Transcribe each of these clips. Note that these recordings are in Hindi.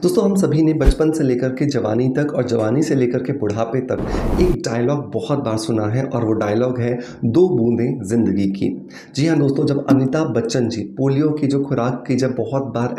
दोस्तों हम सभी ने बचपन से लेकर के जवानी तक और जवानी से लेकर के बुढ़ापे तक एक डायलॉग बहुत बार सुना है और वो डायलॉग है दो बूंदें जिंदगी की। जी हाँ दोस्तों, जब अमिताभ बच्चन जी पोलियो की जो खुराक की जब बहुत बार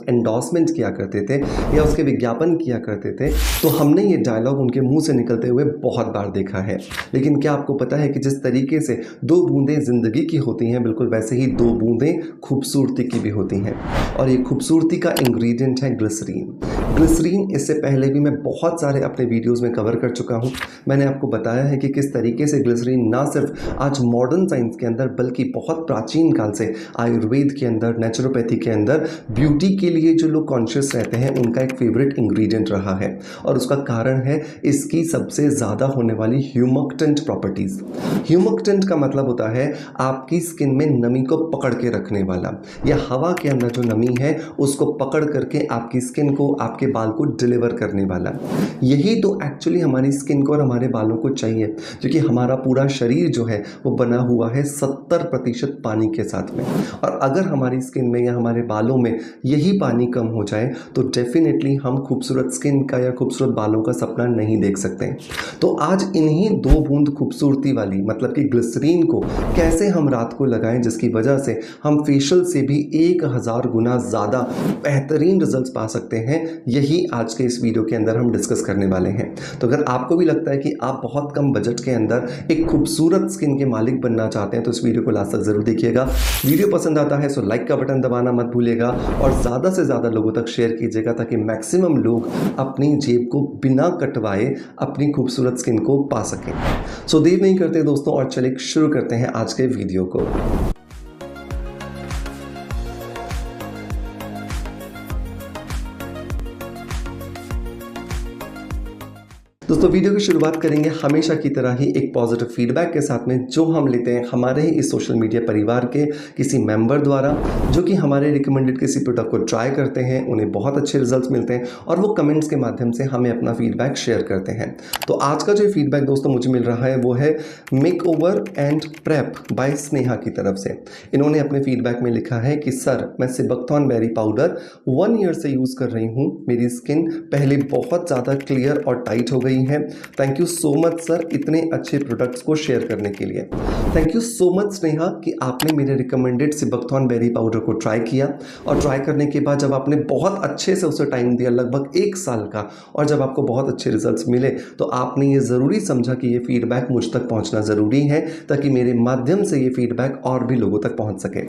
एंडोर्समेंट किया करते थे या उसके विज्ञापन किया करते थे तो हमने ये डायलॉग उनके मुंह से निकलते हुए बहुत बार देखा है। लेकिन क्या आपको पता है कि जिस तरीके से दो बूंदें जिंदगी की होती हैं, बिल्कुल वैसे ही दो बूंदें खूबसूरती की भी होती हैं। और ये खूबसूरती का इंग्रेडिएंट है ग्लिसरीन। ग्लिसरीन इससे पहले भी मैं बहुत सारे अपने वीडियोस में कवर कर चुका हूँ। मैंने आपको बताया है कि किस तरीके से ग्लिसरीन ना सिर्फ आज मॉडर्न साइंस के अंदर बल्कि बहुत प्राचीन काल से आयुर्वेद के अंदर, नेचुरोपैथी के अंदर ब्यूटी के लिए जो लोग कॉन्शियस रहते हैं उनका एक फेवरेट इंग्रेडिएंट रहा है। और उसका कारण है इसकी सबसे ज़्यादा होने वाली ह्यूमक्टेंट प्रॉपर्टीज़। ह्यूमक्टेंट का मतलब होता है आपकी स्किन में नमी को पकड़ के रखने वाला, या हवा के अंदर जो नमी है उसको पकड़ करके आपकी स्किन को, आपके बाल को डिलीवर करने वाला। यही तो एक्चुअली हमारी स्किन को और हमारे बालों को चाहिए, क्योंकि हमारा पूरा शरीर जो है वो बना हुआ है 70% पानी के साथ में। और अगर हमारी स्किन में या हमारे बालों में यही पानी कम हो जाए तो डेफिनेटली हम खूबसूरत स्किन का या खूबसूरत बालों का सपना नहीं देख सकते। तो आज इन्हीं दो बूंद खूबसूरती वाली मतलब कि ग्लिसरीन को कैसे हम रात को लगाएं, जिसकी वजह से हम फेशियल से भी 1000 गुना ज़्यादा बेहतरीन रिजल्ट्स पा सकते हैं, यही आज के इस वीडियो के अंदर हम डिस्कस करने वाले हैं। तो अगर आपको भी लगता है कि आप बहुत कम बजट के अंदर एक खूबसूरत स्किन के मालिक बनना चाहते हैं तो इस वीडियो को लास्ट तक जरूर देखिएगा। वीडियो पसंद आता है तो लाइक का बटन दबाना मत भूलिएगा और ज़्यादा से ज़्यादा लोगों तक शेयर कीजिएगा ताकि मैक्सिमम लोग अपनी जेब को बिना कटवाए अपनी खूबसूरत स्किन को पा सकें। सो देर नहीं करते दोस्तों और चलिए शुरू करते हैं आज के वीडियो को। दोस्तों वीडियो की शुरुआत करेंगे हमेशा की तरह ही एक पॉजिटिव फीडबैक के साथ में, जो हम लेते हैं हमारे ही इस सोशल मीडिया परिवार के किसी मेंबर द्वारा, जो कि हमारे रिकमेंडेड किसी प्रोडक्ट को ट्राई करते हैं, उन्हें बहुत अच्छे रिजल्ट्स मिलते हैं और वो कमेंट्स के माध्यम से हमें अपना फीडबैक शेयर करते हैं। तो आज का जो फीडबैक दोस्तों मुझे मिल रहा है वो है makeover and prep by Sneha की तरफ से। इन्होंने अपने फीडबैक में लिखा है कि सर, मैं सिबकथॉर्न बेरी पाउडर 1 ईयर से यूज़ कर रही हूँ। मेरी स्किन पहले बहुत ज़्यादा क्लियर और टाइट हो गई है। Thank you so much sir इतने अच्छे प्रोडक्ट्स को शेयर करने के लिए। Thank you so much Sneha कि आपने मेरे रिकमेंडेड सिबकथॉर्न बेरी पाउडर को ट्राई किया और ट्राई करने के बाद जब आपने बहुत अच्छे से उसे टाइम दिया, लगभग 1 साल का, और जब आपको बहुत अच्छे रिजल्ट्स मिले तो आपने ये ज़रूरी समझा कि ये फीडबैक मुझ तक पहुंचना ज़रूरी है ताकि मेरे माध्यम से ये फीडबैक और भी लोगों तक पहुंच सके।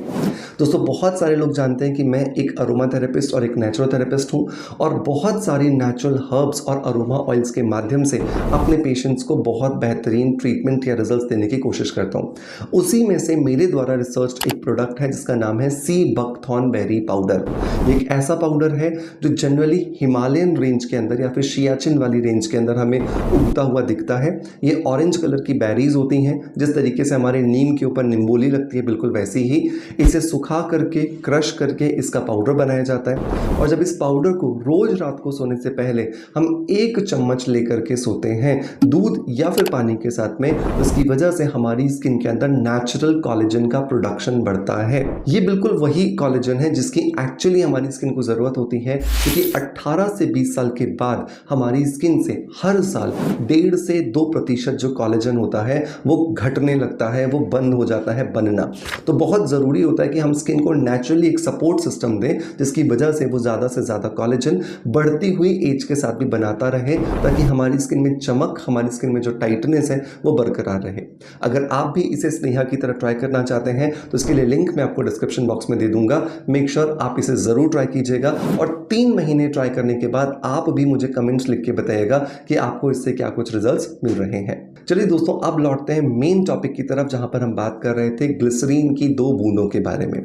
दोस्तों बहुत सारे लोग जानते हैं कि मैं एक अरोमा थेरेपिस्ट और एक नेचुरोथेरेपिस्ट हूँ और बहुत सारी नेचुरल हर्ब्स और अरोमा ऑयल्स के माध्यम से अपने पेशेंट्स को बहुत बेहतरीन ट्रीटमेंट या रिजल्ट्स देने की कोशिश करता हूं। उसी में से मेरे द्वारा रिसर्च एक प्रोडक्ट है जिसका नाम है सिबकथॉर्न बेरी पाउडर। ये एक ऐसा पाउडर है जो जनरली हिमालयन रेंज के अंदर या फिर सियाचिन वाली रेंज के अंदर हमें उगता हुआ दिखता है। ये ऑरेंज कलर की बेरीज होती हैं, जिस तरीके से हमारे नीम के ऊपर निम्बोली लगती है बिल्कुल वैसी ही इसे सुखा करके क्रश करके इसका पाउडर बनाया जाता है। और जब इस पाउडर को रोज रात को सोने से पहले हम 1 चम्मच लेकर के सोते हैं दूध या फिर पानी के साथ में, उसकी वजह से हमारी स्किन के अंदर नेचुरल कोलेजन का प्रोडक्शन बढ़ता है। ये बिल्कुल वही कोलेजन है जिसकी एक्चुअली हमारी स्किन को जरूरत होती है, क्योंकि 18 से 20 साल के बाद हमारी स्किन से हर साल 1.5 से 2% जो कोलेजन होता है वो घटने लगता है, वो बंद हो जाता है बनना। तो बहुत जरूरी होता है कि हम स्किन को नेचुरली एक सपोर्ट सिस्टम दें जिसकी वजह से वो ज्यादा से ज्यादा कोलेजन बढ़ती हुई एज के साथ भी बनाता रहे, ताकि हमारी स्किन में चमक, हमारी स्किन में जो टाइटनेस है वो बरकरार रहे। अगर आप भी इसे स्नेहा की तरह ट्राई करना चाहते हैं तो इसके लिए लिंक मैं आपको डिस्क्रिप्शन बॉक्स में दे दूंगा। मेक श्योर आप इसे जरूर ट्राई कीजिएगा और 3 महीने ट्राई करने के बाद आप भी मुझे कमेंट्स लिख के बताइएगा कि आपको इससे क्या कुछ रिजल्ट्स मिल रहे हैं। चलिए दोस्तों अब लौटते हैं मेन टॉपिक की तरफ, जहां पर हम बात कर रहे थे ग्लिसरीन की 2 बूंदों के बारे में।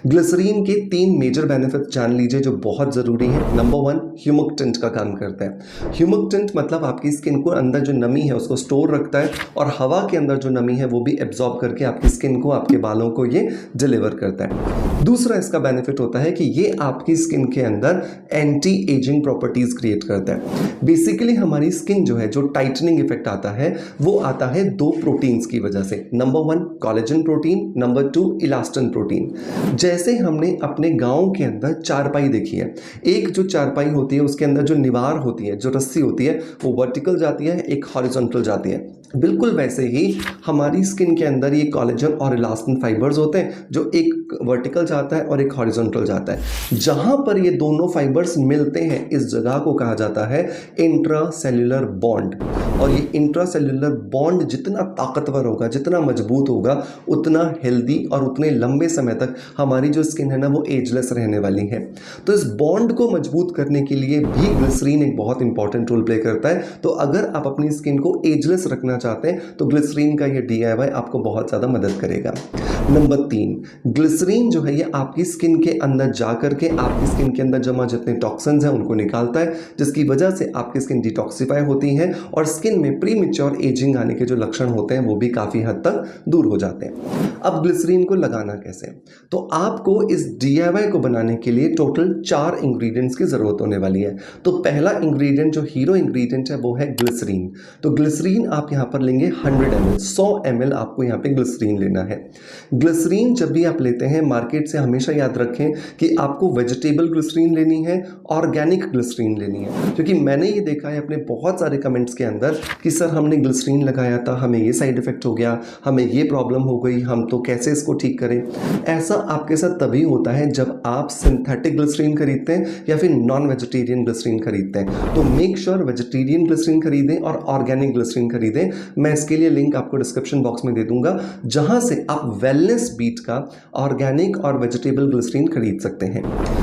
ग्लिसरीन के 3 मेजर बेनिफिट्स जान लीजिए जो बहुत जरूरी है। नंबर 1, ह्यूमक्टेंट का काम करता है। ह्यूमक्टेंट मतलब आपकी आपकी स्किन को अंदर जो नमी है उसको स्टोर रखता है और हवा के अंदर जो नमी है वो भी एब्जॉर्ब करके आपकी स्किन को, आपके बालों को ये डिलीवर करता है। दूसरा इसका बेनिफिट होता है कि ये आपकी स्किन के अंदर एंटी एजिंग प्रॉपर्टीज क्रिएट करता है। बेसिकली हमारी स्किन जो है, जो टाइटनिंग इफेक्ट आता है वो आता है दो प्रोटीन्स की वजह से। Number 1 collagen protein, number 2 elastin protein. जैसे हमने अपने गांव के अंदर चारपाई देखी है, एक जो चारपाई होती है उसके अंदर जो निवार होती है, जो रस्सी होती है वो वर्टिकल जाती है, एक हॉरिजॉन्टल जाती है। बिल्कुल वैसे ही हमारी स्किन के अंदर ये कोलेजन और इलास्टिन फाइबर्स होते हैं, जो एक वर्टिकल जाता है और एक हॉरिजॉन्टल जाता है। जहां पर ये दोनों फाइबर्स मिलते हैं इस जगह को कहा जाता है इंट्रासेल्युलर बॉन्ड। और ये इंट्रासेल्युलर बॉन्ड जितना ताकतवर होगा, जितना मजबूत होगा, उतना हेल्दी और उतने लंबे समय तक हमारी जो स्किन है ना वो एजलेस रहने वाली है। तो इस बॉन्ड को मजबूत करने के लिए भी ग्लिसरीन एक बहुत इंपॉर्टेंट रोल प्ले करता है। तो अगर आप अपनी स्किन को एजलेस रखना चाहते हैं तो ग्लिसरीन का ये DIY आपको बहुत ज़्यादा मदद करेगा। नंबर 3, ग्लिसरीन जो है ये आपकी स्किन के अंदर जा करके आपकी स्किन के अंदर जमा जितने टॉक्सिन्स हैं उनको निकालता है, जिसकी वजह से आपकी स्किन डिटॉक्सिफाई होती है और स्किन में प्रीमेच्योर एजिंग आने के जो लक्षण होते हैं वो भी काफ़ी हद तक दूर हो जाते हैं। अब ग्लिसरीन को लगाना कैसे? तो आपको इस DIY को बनाने के लिए टोटल 4 इंग्रेडिएंट्स की ज़रूरत होने वाली है। तो पहला इंग्रेडिएंट जो हीरो इंग्रेडिएंट है वो है ग्लिसरीन। तो ग्लिसरीन आप यहाँ पर लेंगे 100 ml, 100 ml आपको यहाँ पे ग्लिसरीन लेना है। ग्लिसरीन जब भी आप लेते हैं मार्केट से हमेशा याद रखें कि आपको वेजिटेबल ग्लिसरीन लेनी है, ऑर्गेनिक ग्लिसरीन लेनी है। क्योंकि मैंने ये देखा है अपने बहुत सारे कमेंट्स के अंदर कि सर हमने ग्लिसरीन लगाया था, हमें ये साइड इफेक्ट हो गया, हमें ये प्रॉब्लम हो गई, हम तो कैसे इसको ठीक करें। ऐसा आपके साथ तभी होता है जब आप सिंथेटिक ग्लिसरीन खरीदते हैं या फिर नॉन वेजिटेरियन ग्लिसरीन खरीदते हैं। तो मेक श्योर वेजिटेरियन ग्लिसरीन खरीदें और ऑर्गेनिक ग्लिसरीन खरीदें। मैं इसके लिए लिंक आपको डिस्क्रिप्शन बॉक्स में दे दूंगा, जहां से आप वेलनेस बीट का ऑर्गेनिक और वेजिटेबल ग्लिसरीन खरीद सकते हैं।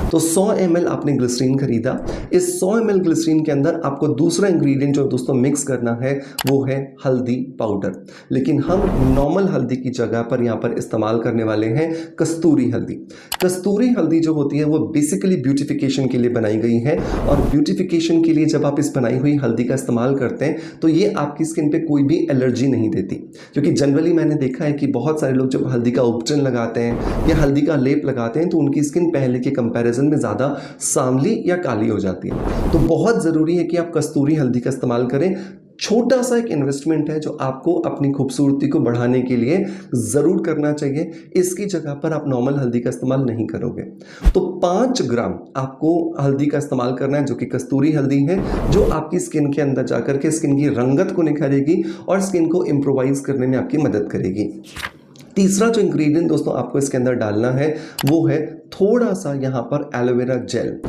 तो 100 ml आपने ग्लिसरीन खरीदा। इस 100 ml ग्लिसरीन के अंदर आपको दूसरा इंग्रेडिएंट जो दोस्तों मिक्स करना है वो है हल्दी पाउडर। लेकिन हम नॉर्मल हल्दी की जगह पर यहाँ पर इस्तेमाल करने वाले हैं कस्तूरी हल्दी। कस्तूरी हल्दी जो होती है वो बेसिकली ब्यूटिफिकेशन के लिए बनाई गई है और ब्यूटिफिकेशन के लिए जब आप इस बनाई हुई हल्दी का इस्तेमाल करते हैं तो ये आपकी स्किन पे कोई भी एलर्जी नहीं देती। क्योंकि जनरली मैंने देखा है कि बहुत सारे लोग जब हल्दी का उपटन लगाते हैं या हल्दी का लेप लगाते हैं तो उनकी स्किन पहले के कंपैरिजन में ज़्यादा सांवली या काली हो जाती है। तो बहुत ज़रूरी है कि आप कस्तूरी हल्दी का इस्तेमाल करें। छोटा सा एक इन्वेस्टमेंट है जो आपको अपनी खूबसूरती को बढ़ाने के लिए ज़रूर करना चाहिए। इसकी जगह पर आप नॉर्मल हल्दी का इस्तेमाल नहीं करोगे। तो 5 ग्राम आपको हल्दी का इस्तेमाल करना है जो कि कस्तूरी हल्दी है, जो आपकी स्किन के अंदर जाकर के स्किन की रंगत को निखारेगी और स्किन को इम्प्रोवाइज करने में आपकी मदद करेगी। तीसरा जो इंग्रेडिएंट दोस्तों आपको इसके अंदर डालना है वो है थोड़ा सा यहाँ पर एलोवेरा जेल।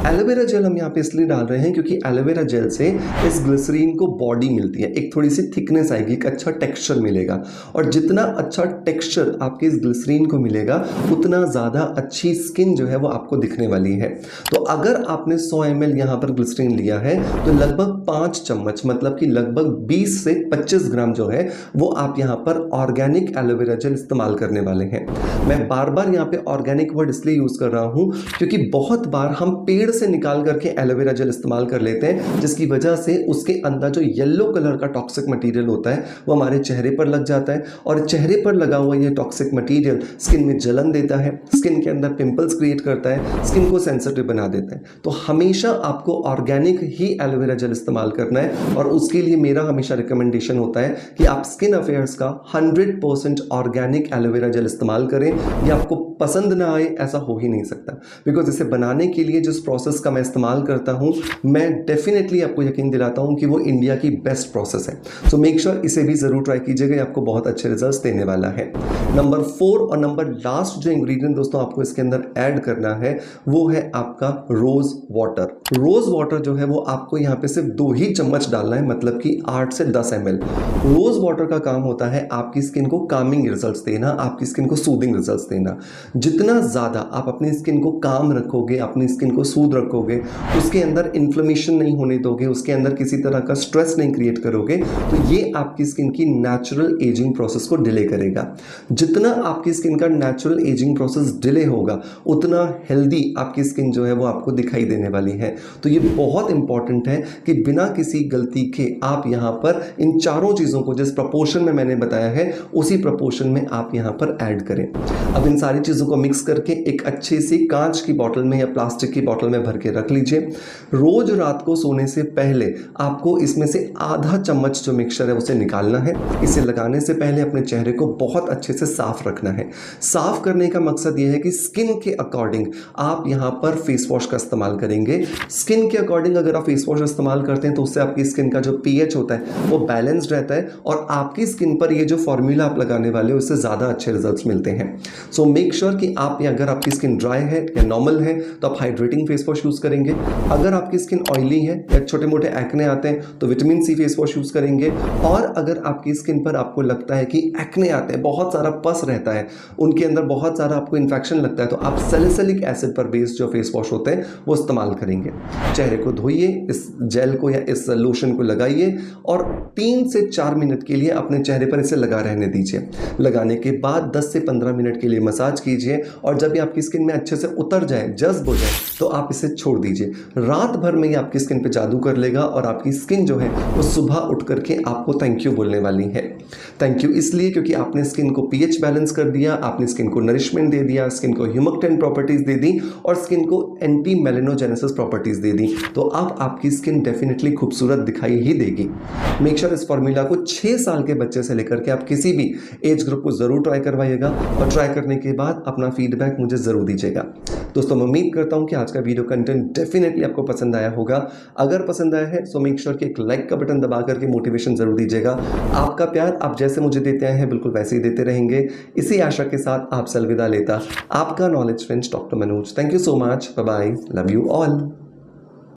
एलोवेरा जेल हम यहाँ पे इसलिए डाल रहे हैं क्योंकि एलोवेरा जेल से इस ग्लिसरीन को बॉडी मिलती है, एक थोड़ी सी थिकनेस आएगी, एक अच्छा टेक्सचर मिलेगा। और जितना अच्छा टेक्सचर आपके इस ग्लिसरीन को मिलेगा उतना ज़्यादा अच्छी स्किन जो है वो आपको दिखने वाली है। तो अगर आपने 100 ml यहाँ पर ग्लिसरीन लिया है तो लगभग 5 चम्मच मतलब कि लगभग 20 से 25 ग्राम जो है वो आप यहाँ पर ऑर्गेनिक एलोवेरा जेल इस्तेमाल करने वाले हैं। मैं बार बार यहाँ पे ऑर्गेनिक वर्ड इसलिए यूज़ कर रहा हूँ क्योंकि बहुत बार हम पेड़ से निकाल करके एलोवेरा जेल इस्तेमाल कर लेते हैं, जिसकी वजह से उसके अंदर जो येलो कलर का टॉक्सिक मटेरियल होता है वो हमारे चेहरे पर लग जाता है और चेहरे पर लगा हुआ ये टॉक्सिक मटेरियल स्किन में जलन देता है, स्किन के अंदर पिंपल्स क्रिएट करता है, स्किन को सेंसिटिव बना देता है। तो हमेशा आपको ऑर्गेनिक ही एलोवेरा जेल इस्तेमाल करना है और उसके लिए मेरा हमेशा रिकमेंडेशन होता है कि आप स्किन अफेयर्स का 100% ऑर्गेनिक एलोवेरा जेल इस्तेमाल करें। ये आपको पसंद ना आए ऐसा हो ही नहीं सकता, बिकॉज इसे बनाने के लिए जिस प्रोसेस का मैं इस्तेमाल करता हूं मैं डेफिनेटली आपको यकीन दिलाता हूं कि वो इंडिया की बेस्ट प्रोसेस है। सो मेक श्योर इसे भी जरूर ट्राई कीजिएगा, आपको बहुत अच्छे रिजल्ट्स देने वाला है। नंबर 4 और नंबर लास्ट जो इंग्रेडिएंट दोस्तों आपको इसके अंदर ऐड करना है वो है आपका रोज वाटर। रोज वाटर जो है वो आपको यहाँ पे सिर्फ 2 ही चम्मच डालना है, मतलब कि 8 से 10 ml। रोज वाटर का काम होता है आपकी स्किन को कामिंग रिजल्ट्स देना, आपकी स्किन को सूदिंग रिजल्ट्स देना। जितना ज़्यादा आप अपनी स्किन को काम रखोगे, अपनी स्किन को सूद रखोगे, उसके अंदर इन्फ्लेमेशन नहीं होने दोगे, उसके अंदर किसी तरह का स्ट्रेस नहीं क्रिएट करोगे, तो ये आपकी स्किन की नेचुरल एजिंग प्रोसेस को डिले करेगा। जितना आपकी स्किन का नेचुरल एजिंग प्रोसेस डिले होगा, उतना हेल्दी आपकी स्किन जो है वो आपको दिखाई देने वाली है। तो ये बहुत इंपॉर्टेंट है कि बिना किसी गलती के आप यहाँ पर इन चारों चीज़ों को जिस प्रपोर्शन में मैंने बताया है उसी प्रपोर्शन में आप यहाँ पर ऐड करें। अब इन सारी चीज़ों को मिक्स करके एक अच्छी सी कांच की बोतल में या प्लास्टिक की बोतल में भर के रख लीजिए। रोज रात को सोने से पहले आपको इसमें से आधा चम्मच जो मिक्सचर है उसे निकालना है। इसे लगाने से पहले अपने चेहरे को बहुत अच्छे से साफ रखना है। साफ करने का मकसद यह है कि स्किन के अकॉर्डिंग आप यहाँ पर फेस वॉश का इस्तेमाल करेंगे। स्किन के अकॉर्डिंग अगर आप फेस वॉश इस्तेमाल करते हैं तो उससे आपकी स्किन का जो पीएच होता है वो बैलेंस्ड रहता है और आपकी स्किन पर ये जो फॉर्मूला आप लगाने वाले हो उससे ज़्यादा अच्छे रिजल्ट्स मिलते हैं। सो मेक श्योर कि आप अगर आपकी स्किन ड्राई है या नॉर्मल है तो आप हाइड्रेटिंग फेस वॉश यूज़ करेंगे। अगर आपकी स्किन ऑयली है या छोटे मोटे एक्ने आते हैं तो vitamin C face wash use करेंगे। और अगर आपकी स्किन पर आपको लगता है कि एक्ने आते हैं, बहुत सारा पस रहता है, उनके अंदर बहुत सारा आपको इन्फेक्शन लगता है, तो आप सैलिसिलिक एसिड पर बेस्ड जो फेस वॉश होते हैं वो इस्तेमाल करेंगे। चेहरे को धोइए, इस जेल को या इस लोशन को लगाइए और 3 से 4 मिनट के लिए अपने चेहरे पर इसे लगा रहने दीजिए। लगाने के बाद 10 से 15 मिनट के लिए मसाज कीजिए और जब ये आपकी स्किन में अच्छे से उतर जाए, जज्ब हो जाए, तो आप इसे छोड़ दीजिए। रात भर में ये आपकी स्किन पे जादू कर लेगा और आपकी स्किन जो है वो सुबह उठ करके आपको थैंक यू बोलने वाली है। थैंक यू इसलिए क्योंकि आपने स्किन को पीएच बैलेंस कर दिया, आपने स्किन को नरिशमेंट दे दिया, स्किन को ह्यूमक्टेंट प्रॉपर्टीज दे दी और स्किन को एंटी मेलेनोजेनेसिस प्रॉपर्टीज दे दी। तो अब आपकी स्किन डेफिनेटली खूबसूरत दिखाई ही देगी। मेक श्योर इस फॉर्मूला को 6 साल के बच्चे से लेकर के आप किसी भी एज ग्रुप को जरूर ट्राई करवाइएगा और ट्राई करने के बाद अपना फीडबैक मुझे जरूर दीजिएगा। दोस्तों, मैं उम्मीद करता हूं कि आज का वीडियो कंटेंट डेफिनेटली आपको पसंद आया होगा। अगर पसंद आया है सो मेक श्योर कि एक लाइक का बटन दबा करके मोटिवेशन जरूर दीजिएगा। आपका प्यार आप जैसे मुझे देते आए हैं बिल्कुल वैसे ही देते रहेंगे। इसी आशा के साथ आपसे अलविदा लेता आपका knowledge friends doctor Manoj. Thank you so much. Bye bye. Love you all.